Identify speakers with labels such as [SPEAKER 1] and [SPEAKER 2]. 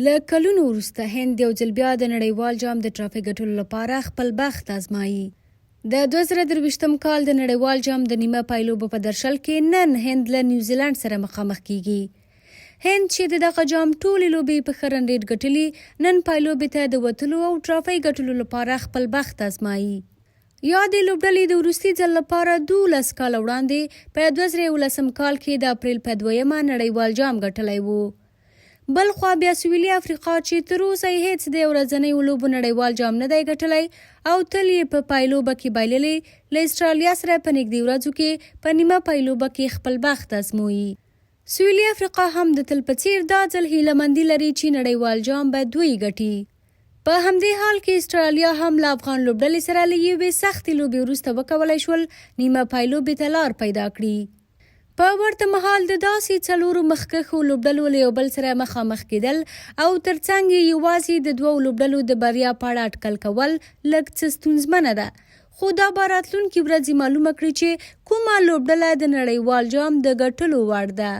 [SPEAKER 1] له کلونو وروسته هند یو ځل بیا د نړیوال جام د ټرافي ګټلو لپاره خپل بخت آزمایي. د 2023م کال د نړیوال جام د نیمه پایلوبو په درشل کې نن هند له نیوزیلند سره مخامخ کیږي. هند چې د دغه جام ټولې لوبې په ښه رنډېټ ګټلي، نن پایلوبې ته د وتلو او ټرافي ګټلو لپاره خپل بخت آزمایي. یادې لوبډلې د وروستي ځل لپاره 12 کاله وړاندې په 2011 کال کې د اپریل په 2مه نړیوال جام ګټلی و. بل خوا بیا سویلي افریقا چې تر اوسه یې هیڅ د ورځنیو لوبو نړیوال جام نه دی ګټلی او تل یې په پایلوبه کې بایللی، له استرالیا سره په نږدې ورځو کې په نیمه پایلوبه کې خپل بخت ازموي. سویلي افریقا هم د تل په څیر دا ځل هیلهمندي لري چې نړیوال جام به دوی ګټي. په همدې حال کې استرالیا هم له افغان لوبډلې سره له یوې سختې لوبې وروسته وکولی شول نیمه پایلوبې ته لار پیدا کړي. په ورته مهال د داسې څلورو مخکښو لوبډلو له یو بل سره مخامخ کېدل او ترڅنګ یې یوازې د 2 لوبډلو د بریا په اړه اټکل کول لږ څه ستونزمنه ده، خو دا به راتلونکې ورځې معلومه کړي چې کومه لوبډله د نړیوال جام د ګټلو وړ ده.